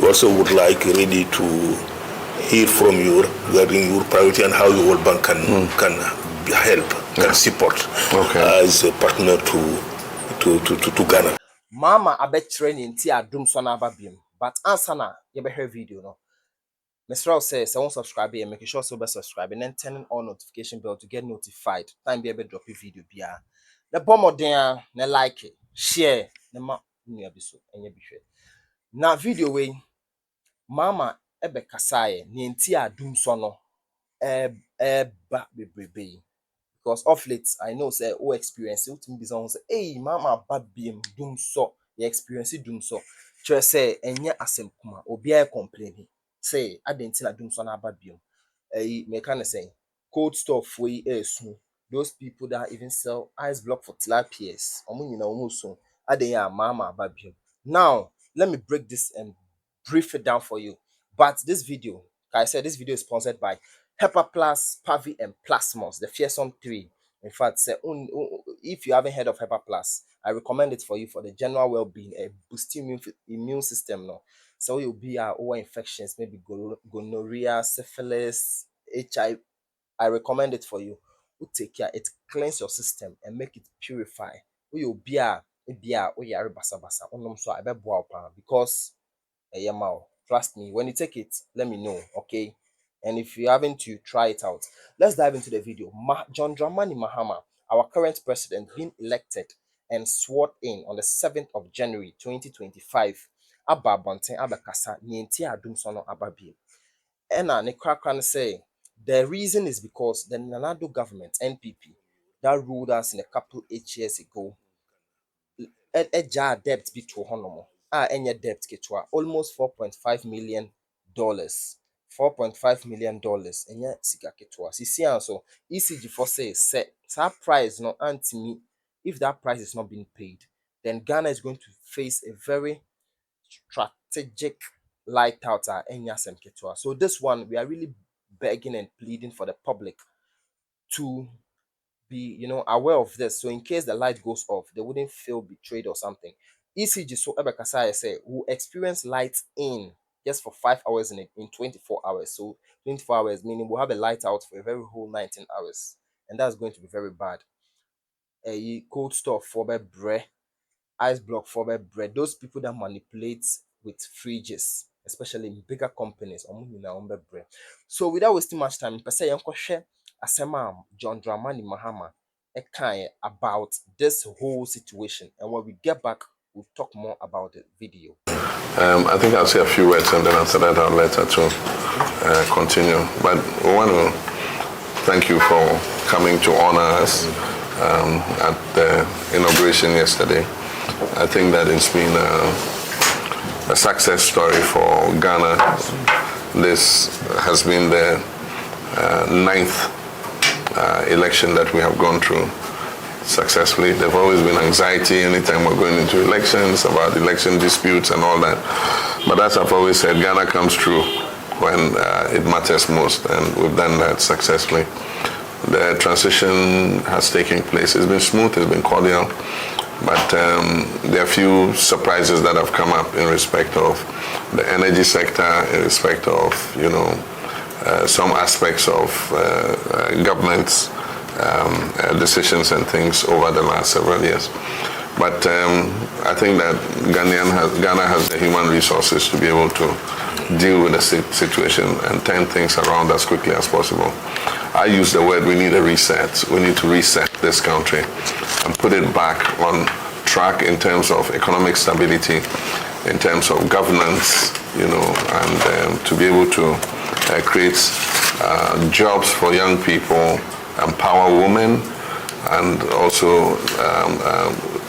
We also would like really to hear from you regarding your priority and how the World Bank can help, can support as a partner to Ghana. Mama abe training ti Dumsor na ababiem, but answer na you be hear video no. Mr. Ross says I won't subscribe and make sure so subscribe and then turn on notification bell to get notified. Time be able to drop a video bia. The bomb there, na like it, share, na ma new episode and you be sure. Now video way Mama ebe kasaye ni nti Dumsor no ba bebrebe. Because of late I know say o experience it be say hey mama babiem Dumsor you experience Dumsor just say enye asem kuma obi a complain say adenti na Dumsor na babiem me can say cold stuff we esu those people that even sell ice block for tilapias omo nyina omo so adenya mama babiem. Now let me break this and brief it down for you, but this video, like I said, this video is sponsored by Pepper Plus, Pavi, and Plasmos, the fearsome 3. In fact, if you haven't heard of Pepper Plus, I recommend it for you for the general well-being, a boosting immune system. No, so you'll be over infections, maybe gonorrhea, syphilis, HIV. I recommend it for you. You take care, it cleans your system and make it purify. You'll be because trust me, when you take it, let me know, okay? And if you haven't, you try it out. Let's dive into the video. John Dramani Mahama, our current president, being elected and sworn in on the 7th of January 2025. Abba Bonten Abakasa Nienti Dumsor no Ababi. Ena ne krakran say the reason is because the Nanado government, NPP, that ruled us in a couple 8 years ago, debt be to honomo. Any debt ketwa almost $4.5 million. $4.5 million and yet sika ketwa. See so ECG for say set that price no anti-me. If that price is not being paid, then Ghana is going to face a very strategic light out Enyasem ketwa. So this one we are really begging and pleading for the public to be aware of this, so in case the light goes off they wouldn't feel betrayed or something. ECG so Ebekasai say will experience light in just for 5 hours in 24 hours. So 24 hours meaning we'll have a light out for a very whole 19 hours, and that's going to be very bad. A cold stuff for bread, ice block for bread, those people that manipulate with fridges, especially in bigger companies. So without wasting much time, per se share Asema John Dramani Mahama about this whole situation, and when we get back we'll talk more about the video. I think I'll say a few words and then after that I'll let her to continue. But we want to thank you for coming to honor us at the inauguration yesterday. I think that it's been a success story for Ghana. This has been the 9th election that we have gone through successfully. There've always been anxiety anytime we're going into elections about election disputes and all that. But as I've always said, Ghana comes through when it matters most, and we've done that successfully. The transition has taken place. It's been smooth, it's been cordial, but there are a few surprises that have come up in respect of the energy sector, in respect of, some aspects of government's decisions and things over the last several years. But I think that Ghana has the human resources to be able to deal with the situation and turn things around as quickly as possible. I use the word we need a reset. We need to reset this country and put it back on track in terms of economic stability, in terms of governance, and to be able to create jobs for young people, empower women, and also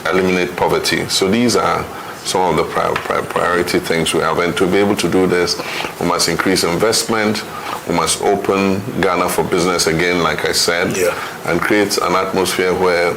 eliminate poverty. So these are some of the priority things we have. And to be able to do this, we must increase investment, we must open Ghana for business again, like I said, and create an atmosphere where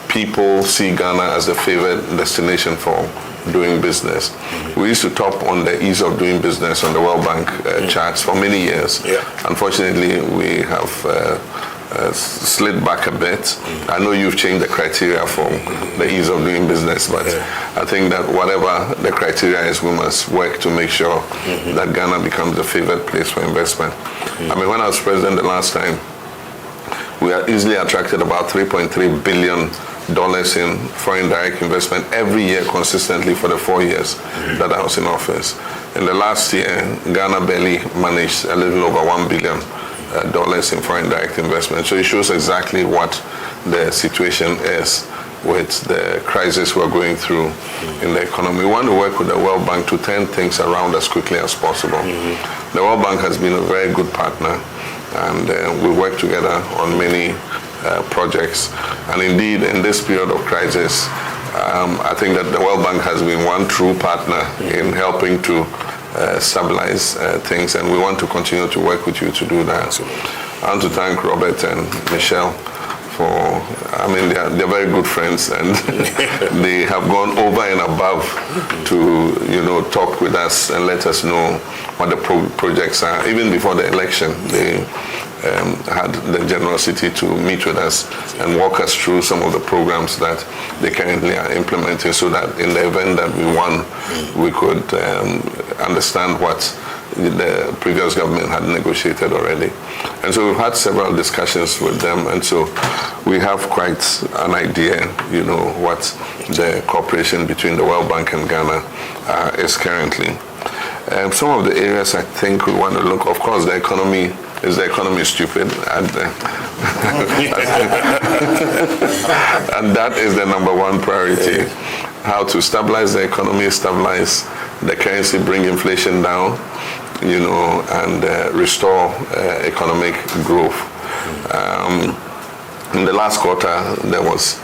people see Ghana as the favored destination for doing business. We used to top on the ease of doing business on the World Bank charts for many years. Unfortunately, we have slid back a bit. I know you've changed the criteria for the ease of doing business, but I think that whatever the criteria is, we must work to make sure that Ghana becomes the favored place for investment. I mean, when I was president the last time, we had easily attracted about $3.3 billion in foreign direct investment every year consistently for the 4 years that I was in office. In the last year, Ghana barely managed a little over $1 billion in foreign direct investment. So it shows exactly what the situation is with the crisis we're going through in the economy. We want to work with the World Bank to turn things around as quickly as possible. The World Bank has been a very good partner, and we work together on many projects. And indeed, in this period of crisis, I think that the World Bank has been one true partner in helping to stabilize things, and we want to continue to work with you to do that. I want to thank Robert and Michelle for, I mean, they're very good friends, and they have gone over and above to, talk with us and let us know what the projects are. Even before the election, they had the generosity to meet with us and walk us through some of the programs that they currently are implementing, so that in the event that we won, we could understand what the previous government had negotiated already. And so we've had several discussions with them, and so we have quite an idea, what the cooperation between the World Bank and Ghana is currently. Some of the areas I think we want to look, of course, the economy. Is the economy stupid? And that is the number one priority. How to stabilize the economy, stabilize the currency, bring inflation down, and restore economic growth. In the last quarter, there was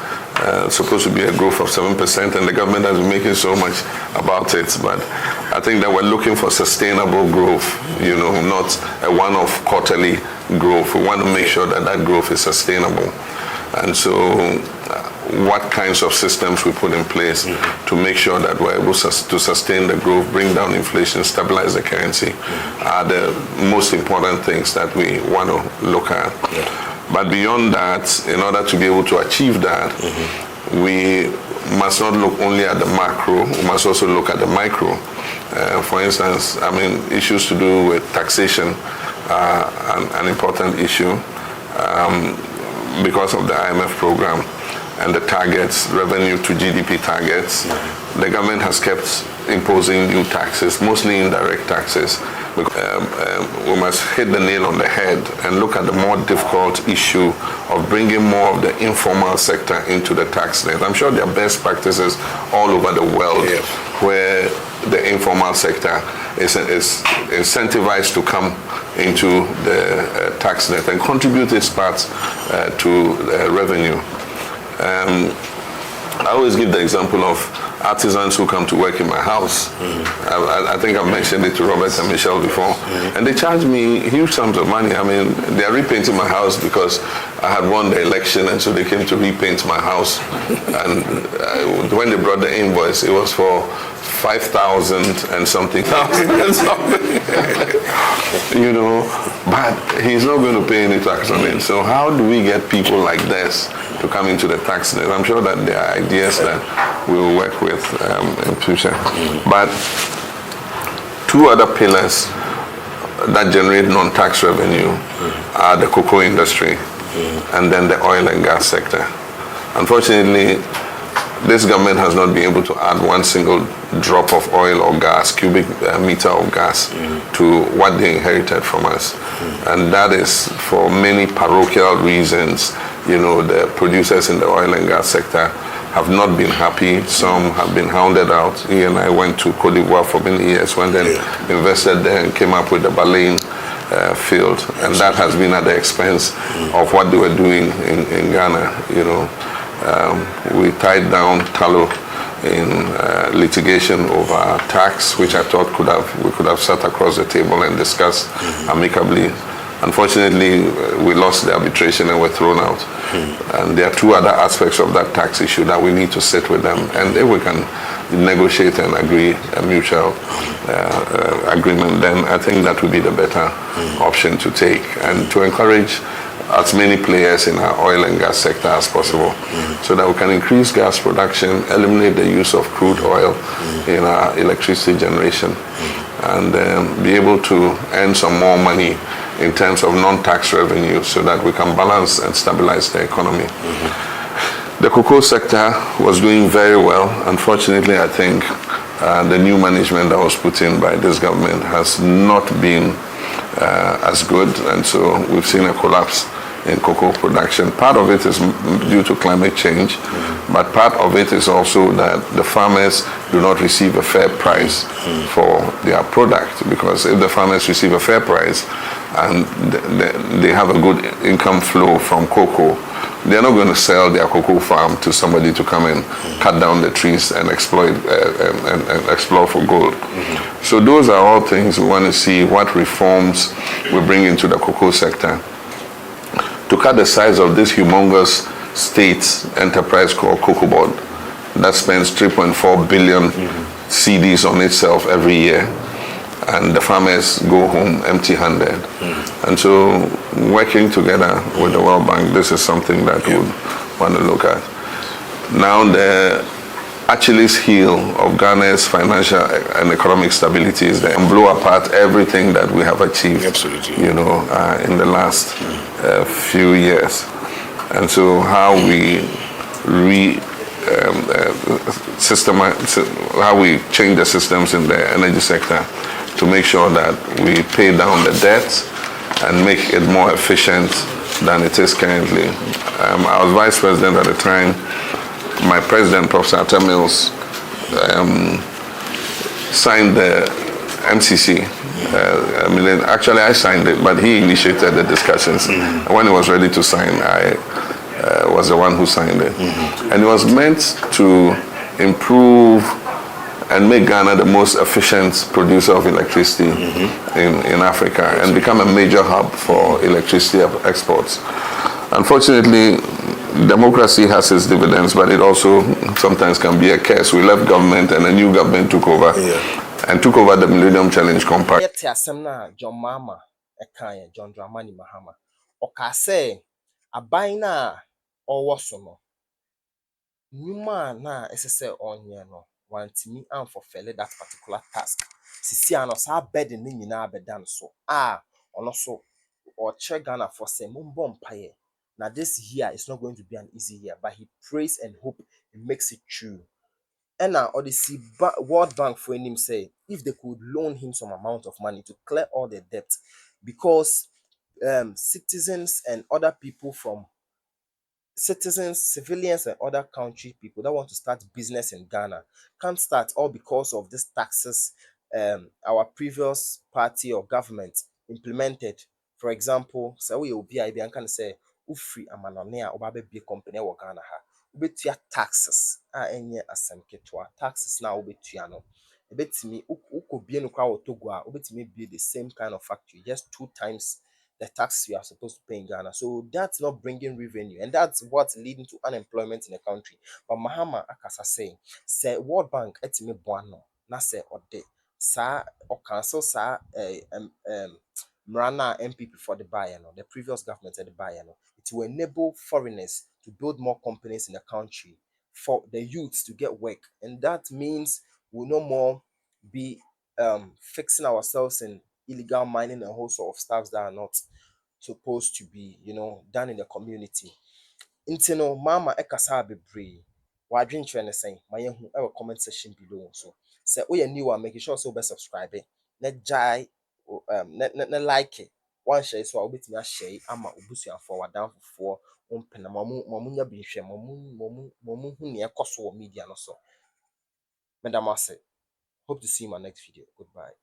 supposed to be a growth of 7%, and the government has been making so much about it. But I think that we're looking for sustainable growth, not a one-off quarterly growth. We want to make sure that that growth is sustainable. And so what kinds of systems we put in place to make sure that we're able to sustain the growth, bring down inflation, stabilize the currency are the most important things that we want to look at. But beyond that, in order to be able to achieve that, we must not look only at the macro, we must also look at the micro. For instance, issues to do with taxation are an important issue because of the IMF program and the targets, revenue to GDP targets. The government has kept imposing new taxes, mostly indirect taxes. We must hit the nail on the head and look at the more difficult issue of bringing more of the informal sector into the tax net. I'm sure there are best practices all over the world where the informal sector is incentivized to come into the tax net and contribute its part to revenue. I always give the example of artisans who come to work in my house. I think I've mentioned it to Robert and Michelle before. And they charge me huge sums of money. They are repainting my house because I had won the election, and so they came to repaint my house. And when they brought the invoice, it was for 5,000 and something. But he's not going to pay any tax on it. So how do we get people like this to come into the tax net? I'm sure that there are ideas that we will work with in future. But two other pillars that generate non-tax revenue are the cocoa industry and then the oil and gas sector. Unfortunately, this government has not been able to add one single drop of oil or gas, cubic meter of gas, to what they inherited from us. And that is for many parochial reasons. The producers in the oil and gas sector have not been happy. Some have been hounded out. He and I went to Cote d'Ivoire for many years, went and invested there and came up with the Baleine field. And that has been at the expense of what they were doing in Ghana. We tied down tallow in litigation over tax, which I thought we could have sat across the table and discussed amicably. Unfortunately, we lost the arbitration and were thrown out. And there are two other aspects of that tax issue that we need to sit with them. And if we can negotiate and agree a mutual agreement, then I think that would be the better option to take. And to encourage as many players in our oil and gas sector as possible, so that we can increase gas production, eliminate the use of crude oil in our electricity generation, and be able to earn some more money in terms of non-tax revenue so that we can balance and stabilize the economy. The cocoa sector was doing very well. Unfortunately, I think the new management that was put in by this government has not been as good, and so we've seen a collapse in cocoa production. Part of it is due to climate change, but part of it is also that the farmers do not receive a fair price for their product, because if the farmers receive a fair price and they have a good income flow from cocoa, they're not going to sell their cocoa farm to somebody to come and cut down the trees and exploit and explore for gold. So those are all things we want to see, what reforms we bring into the cocoa sector to cut the size of this humongous state enterprise called Cocoa Board that spends 3.4 billion CDs on itself every year, and the farmers go home empty-handed. And so working together with the World Bank, this is something that we want to look at. Now the Achilles heel of Ghana's financial and economic stability is that blow apart everything that we have achieved, in the last few years. And so how we how we change the systems in the energy sector to make sure that we pay down the debt and make it more efficient than it is currently. I was vice president at the time. My president, Professor Mills, signed the MCC. Actually, I signed it, but he initiated the discussions. When he was ready to sign, I was the one who signed it. And it was meant to improve and make Ghana the most efficient producer of electricity in Africa and become a major hub for electricity exports. Unfortunately, democracy has its dividends, but it also sometimes can be a curse. We left government and a new government took over and took over the Millennium Challenge Compact. John Mahama, John Dramani Mahama, Okase, Abaina, or Wasono. Numa na SSL on no, want me and fulfill that particular task. Sisiano, sa bed in Nina bedan so. Or also, or check Ghana for say Mumbom Paye. Now this year is not going to be an easy year, but he prays and hope it makes it true. And now Odyssey World Bank for him say if they could loan him some amount of money to clear all the debt, because citizens and other people from civilians and other country people that want to start business in Ghana can't start all because of these taxes our previous party or government implemented. For example, so we will be I can say ufri amanonea obabe be company wo Ghana ha ubetua taxes enye asem ketwa taxes na ubetua no ebetimi ukobie no kwa Togo a ubetimi be the same kind of factory, just 2 times the tax you are supposed to pay in Ghana. So that's not bringing revenue, and that's what's leading to unemployment in the country. But Mahama akasa say World Bank etimi boano na say ode sa or cancel sa Mrana MPP for the buyer, the previous government at the buyer. It will enable foreigners to build more companies in the country for the youths to get work, and that means we'll no more be fixing ourselves in illegal mining and whole sort of stuff that are not supposed to be, done in the community. Intino mama ekasa bebre. Wadrin trend saying my comment section below. So say we new one, make sure so be subscribe. Let jai na like it. One share so I'll be to share ama obusu and forward down for ompena mamunya bi hwe mamu hu ne ekoso media no so. Madam I say, hope to see you in my next video. Goodbye.